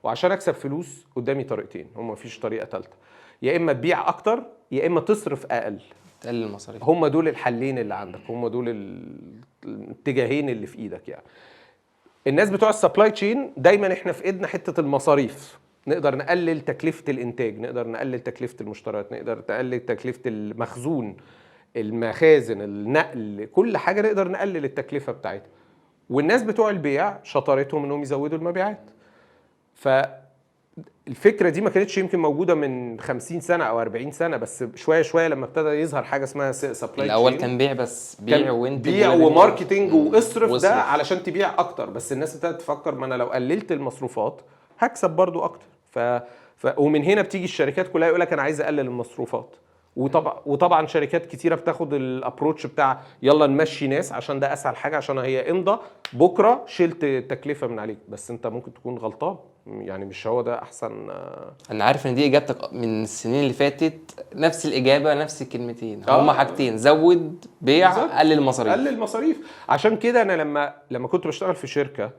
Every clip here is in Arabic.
وعشان اكسب فلوس قدامي طريقتين، هم مفيش طريقه ثالثه، يا اما تبيع اكتر يا اما تصرف اقل، تقلل المصاريف. هم دول الحلين اللي عندك، هم دول الاتجاهين اللي في ايدك يعني. الناس بتوع السبلاي تشين دايما احنا في ايدنا حته المصاريف، نقدر نقلل تكلفه الانتاج، نقدر نقلل تكلفه المشتريات، نقدر نقلل تكلفه المخزون، المخازن، النقل، كل حاجه نقدر نقلل التكلفه بتاعتها. والناس بتوع البيع شطارتهم انهم يزودوا المبيعات. فالفكره دي ما كانتش يمكن موجوده من 50 سنه او 40 سنه، بس شويه شويه لما ابتدى يظهر حاجه اسمها سبلاي الاول كان بيع بس، بيع وانت بيع وماركتينج واصرف ده علشان تبيع اكتر، بس الناس ابتدت تفكر ما انا لو قللت المصروفات هكسب برضو اكتر. ومن هنا بتيجي الشركات كلها يقول لك انا عايز اقلل المصروفات. وطبعا شركات كتيره بتاخد الابروتش بتاع يلا نمشي ناس عشان ده اسهل حاجه، عشان هي امضى بكره شلت التكلفه من عليك، بس انت ممكن تكون غلطان، يعني مش هو ده احسن. انا عارف ان دي اجابتك من السنين اللي فاتت، نفس الاجابه نفس الكلمتين، هما حاجتين: زود بيع، قلل المصاريف. قلل المصاريف. عشان كده انا لما كنت بشتغل في شركه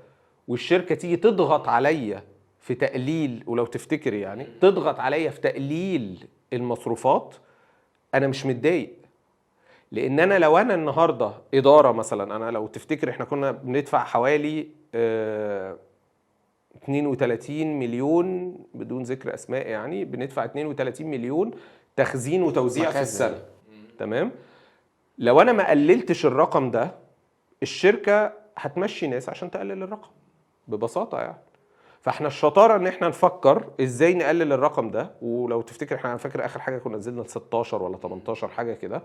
والشركه تيجي تضغط عليا في تقليل، ولو تفتكر يعني تضغط عليا في تقليل المصروفات، انا مش متضايق، لان انا لو انا النهارده اداره مثلا، انا لو تفتكر احنا كنا بندفع حوالي 32 مليون بدون ذكر اسماء، يعني بندفع 32 مليون تخزين وتوزيع في السنه. تمام. لو انا ما قللتش الرقم ده الشركه هتمشي ناس عشان تقلل الرقم ببساطه يعني. فاحنا الشطاره ان احنا نفكر ازاي نقلل الرقم ده. ولو تفتكر احنا، فاكر اخر حاجه كنا نزلنا 16 ولا 18 حاجه كده،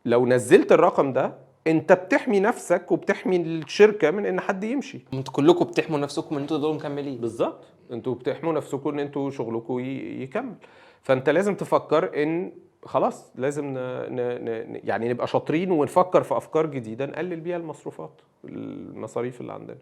لو نزلت الرقم ده انت بتحمي نفسك وبتحمي الشركه من ان حد يمشي. انتوا كلكم بتحموا نفسكم ان انتوا تفضلوا مكملين. بالظبط، انتوا بتحموا نفسكم ان انتوا شغلكم يكمل. فانت لازم تفكر ان خلاص لازم يعني نبقى شاطرين ونفكر في افكار جديده نقلل بيها المصروفات، المصاريف اللي عندنا.